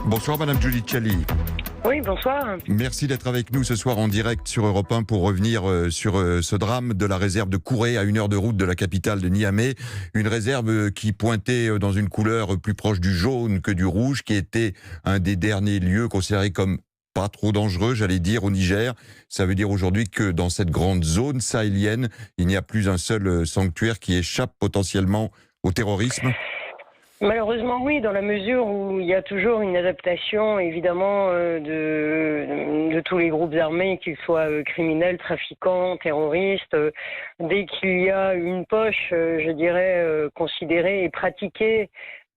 Bonsoir Madame Giudicelli. Oui, bonsoir. Merci d'être avec nous ce soir en direct sur Europe 1 pour revenir sur ce drame de la réserve de Kouré à 1 heure de route de la capitale de Niamey. Une réserve qui pointait dans une couleur plus proche du jaune que du rouge, qui était un des derniers lieux considérés comme pas trop dangereux, j'allais dire, au Niger. Ça veut dire aujourd'hui que dans cette grande zone sahélienne, il n'y a plus un seul sanctuaire qui échappe potentiellement au terrorisme. Malheureusement, oui, dans la mesure où il y a toujours une adaptation, évidemment, de tous les groupes armés, qu'ils soient criminels, trafiquants, terroristes. Dès qu'il y a une poche, je dirais, considérée et pratiquée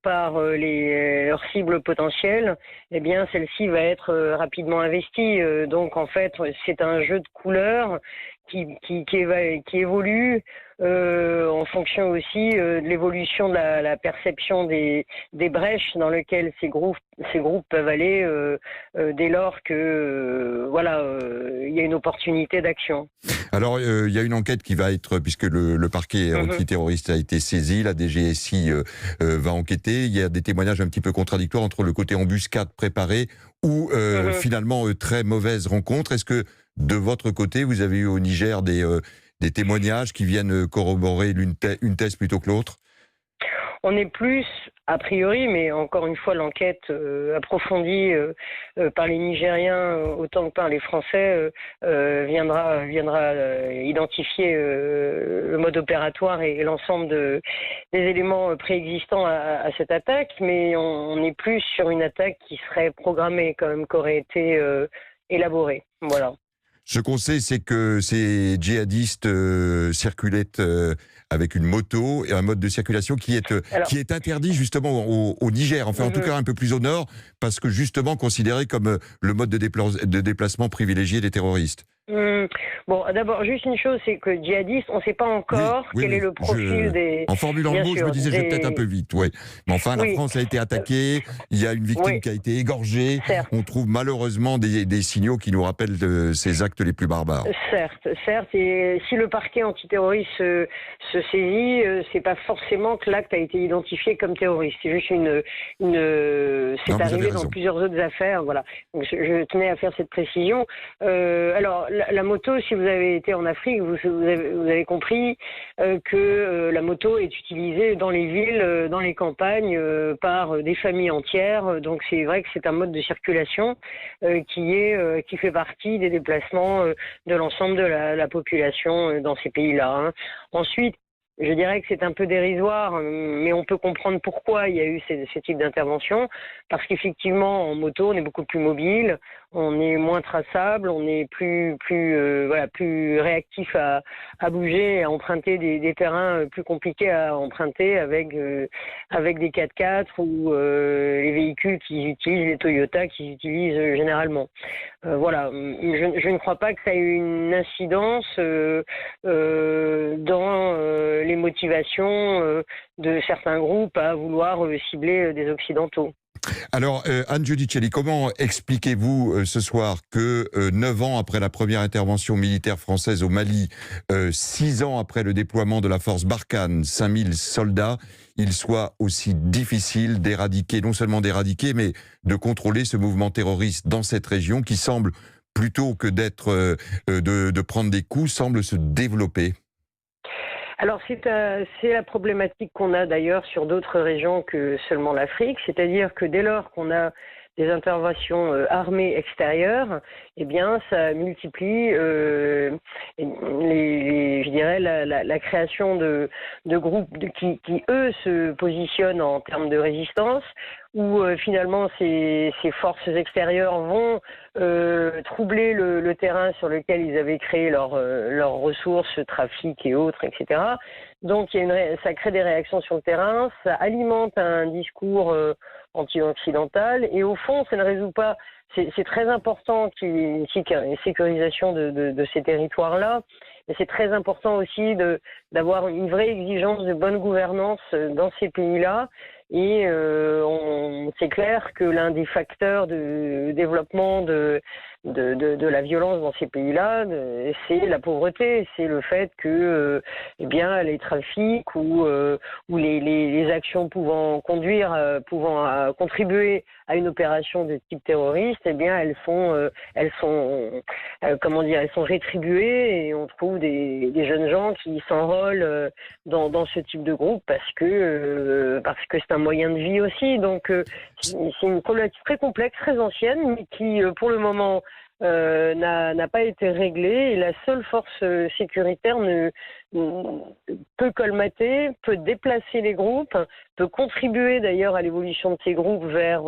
par leurs cibles potentielles, eh bien, celle-ci va être rapidement investie. Donc, en fait, c'est un jeu de couleurs qui évolue en fonction aussi de l'évolution de la perception des brèches dans lesquelles ces groupes peuvent aller dès lors que il y a une opportunité d'action. Alors, il y a une enquête qui va être, puisque le parquet antiterroriste a été saisi, la DGSI va enquêter. Il y a des témoignages un petit peu contradictoires entre le côté embuscade préparée ou finalement très mauvaise rencontre. Est-ce que de votre côté, vous avez eu au Niger des témoignages qui viennent corroborer une thèse plutôt que l'autre? On est plus, a priori, mais encore une fois, l'enquête approfondie par les Nigériens autant que par les Français viendra identifier le mode opératoire et l'ensemble des éléments préexistants à cette attaque, mais on est plus sur une attaque qui serait programmée quand même, qui aurait été élaborée. Voilà. Ce qu'on sait, c'est que ces djihadistes circulaient avec une moto et un mode de circulation qui est interdit justement au Niger, enfin en tout cas un peu plus au nord, parce que justement considéré comme le mode de déplacement privilégié des terroristes. Bon, d'abord, juste une chose, c'est que djihadiste, on ne sait pas encore quel est le profil des... En formulant le mot, je me disais, je vais peut-être un peu vite, ouais. Mais enfin, la France a été attaquée, il y a une victime qui a été égorgée. Certes. On trouve malheureusement des signaux qui nous rappellent ces actes les plus barbares. Certes. Et si le parquet antiterroriste se saisit, c'est pas forcément que l'acte a été identifié comme terroriste. C'est juste c'est arrivé dans plusieurs autres affaires, voilà. Donc, je tenais à faire cette précision. Alors, la moto, si vous avez été en Afrique, vous avez compris que la moto est utilisée dans les villes, dans les campagnes, par des familles entières. Donc c'est vrai que c'est un mode de circulation qui fait partie des déplacements de l'ensemble de la population dans ces pays-là. Hein. Ensuite, je dirais que c'est un peu dérisoire, mais on peut comprendre pourquoi il y a eu ce type d'intervention. Parce qu'effectivement, en moto, on est beaucoup plus mobile, on est moins traçable, on est plus réactif à bouger, à emprunter des terrains plus compliqués à emprunter avec des 4x4 ou les véhicules qu'ils utilisent, les Toyota qu'ils utilisent généralement. Voilà, je ne crois pas que ça ait eu une incidence dans les motivations de certains groupes à vouloir cibler des Occidentaux. Alors, Anne Giudicelli, comment expliquez-vous ce soir que 9 ans après la première intervention militaire française au Mali, 6 ans après le déploiement de la force Barkhane, 5000 soldats, il soit aussi difficile d'éradiquer, non seulement d'éradiquer, mais de contrôler ce mouvement terroriste dans cette région qui semble, plutôt que de prendre des coups, semble se développer? Alors c'est la problématique qu'on a d'ailleurs sur d'autres régions que seulement l'Afrique, c'est-à-dire que dès lors qu'on a des interventions armées extérieures, eh bien ça multiplie je dirais la création de groupes qui eux se positionnent en termes de résistance, où finalement ces forces extérieures vont troubler le terrain sur lequel ils avaient créé leurs ressources, trafic et autres, etc. Donc ça crée des réactions sur le terrain, ça alimente un discours anti-occidental, et au fond ça ne résout pas. C'est très important qu'il y ait une sécurisation de ces territoires-là, mais c'est très important aussi d'avoir une vraie exigence de bonne gouvernance dans ces pays-là. Et c'est clair que l'un des facteurs de développement de de la violence dans ces pays-là, c'est la pauvreté, c'est le fait que les trafics ou les actions pouvant contribuer à une opération de type terroriste, elles sont rétribuées, et on trouve des jeunes gens qui s'enrôlent dans ce type de groupe parce que c'est un moyen de vie aussi. Donc c'est une problématique très complexe, très ancienne, mais qui pour le moment n'a pas été réglée, et la seule force sécuritaire peut colmater, peut déplacer les groupes, peut contribuer d'ailleurs à l'évolution de ces groupes vers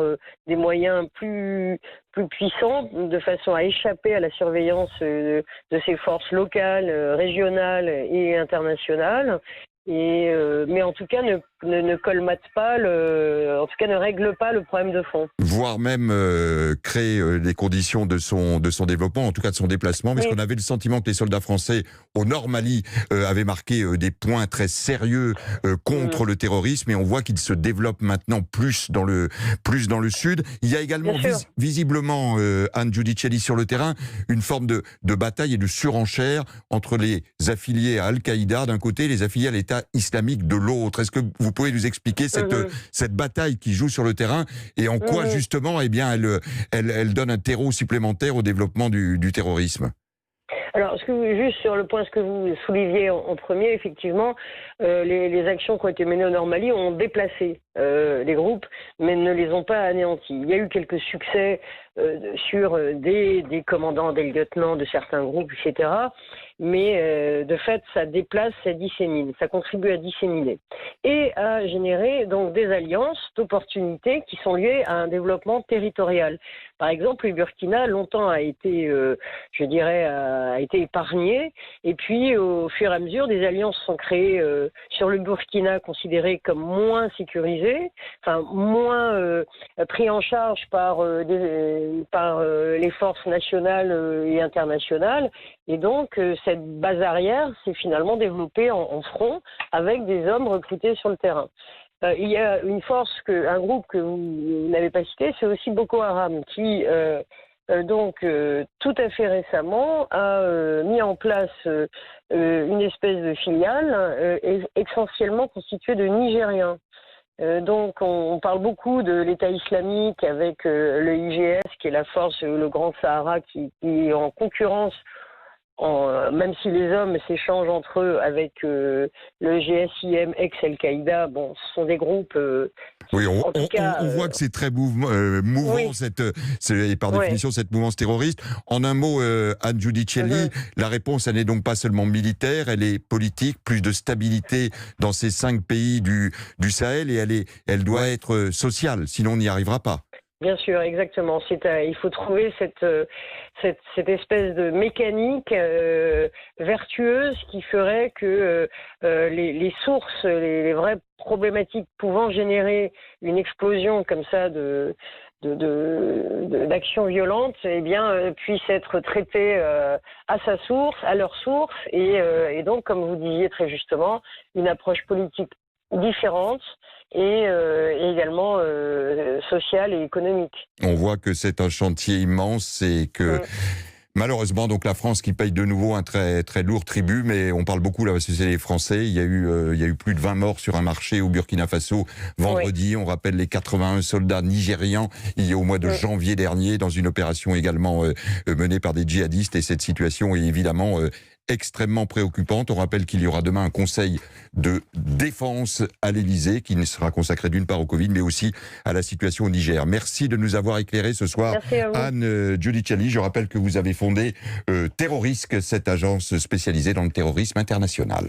des moyens plus puissants, de façon à échapper à la surveillance de ces forces locales, régionales et internationales. Mais en tout cas ne colmate pas ne règle pas le problème de fond. Voire même créer les conditions de son développement, en tout cas de son déplacement, parce qu'on avait le sentiment que les soldats français au Nord Mali avaient marqué des points très sérieux contre le terrorisme, et on voit qu'il se développe maintenant plus dans le sud. Il y a également visiblement, Anne Giudicelli, sur le terrain, une forme de bataille et de surenchère entre les affiliés à Al-Qaïda d'un côté et les affiliés à l'État islamique de l'autre. Est-ce que vous pouvez nous expliquer cette bataille qui joue sur le terrain, et en quoi justement elle donne un terreau supplémentaire au développement du terrorisme? Alors, juste sur le point, ce que vous souleviez en premier, effectivement, les actions qui ont été menées au Nord Mali ont déplacé les groupes, mais ne les ont pas anéantis. Il y a eu quelques succès sur des commandants, des lieutenants de certains groupes, etc. Mais de fait, ça déplace, ça dissémine, ça contribue à disséminer et à générer donc des alliances d'opportunités qui sont liées à un développement territorial. Par exemple, le Burkina longtemps a été épargné, et puis au fur et à mesure, des alliances sont créées sur le Burkina, considéré comme moins sécurisé, moins pris en charge par les forces nationales et internationales. Et donc, cette base arrière s'est finalement développée en front, avec des hommes recrutés sur le terrain. Il y a un groupe que vous n'avez pas cité, c'est aussi Boko Haram, qui tout à fait récemment a mis en place une espèce de filiale essentiellement constituée de Nigériens. Donc on parle beaucoup de l'État islamique avec le IGS, qui est la force, le Grand Sahara, qui est en concurrence, même si les hommes s'échangent entre eux avec le GSIM ex-Al-Qaïda. Bon, ce sont des groupes... Oui, on voit que c'est très mouvant, c'est par définition cette mouvance terroriste. En un mot, Anne Giudicelli, la réponse, elle n'est donc pas seulement militaire, elle est politique, plus de stabilité dans ces 5 pays du Sahel, et elle doit être sociale, sinon on n'y arrivera pas. Bien sûr, exactement. Il faut trouver cette espèce de mécanique vertueuse qui ferait que les sources, les vraies problématiques pouvant générer une explosion comme ça d'actions violentes, puissent être traitées à leur source, et donc, comme vous disiez très justement, une approche politique différente et également sociale et économique. On voit que c'est un chantier immense, et que malheureusement, donc la France qui paye de nouveau un très très lourd tribut, mais on parle beaucoup là parce que c'est les Français. Il y a eu plus de 20 morts sur un marché au Burkina Faso vendredi. On rappelle les 81 soldats nigérians au mois de janvier dernier, dans une opération également menée par des djihadistes, et cette situation est évidemment extrêmement préoccupante. On rappelle qu'il y aura demain un conseil de défense à l'Élysée, qui sera consacré d'une part au Covid, mais aussi à la situation au Niger. Merci de nous avoir éclairé ce soir, Anne Giudicelli. Je rappelle que vous avez fondé Terrorisque, cette agence spécialisée dans le terrorisme international.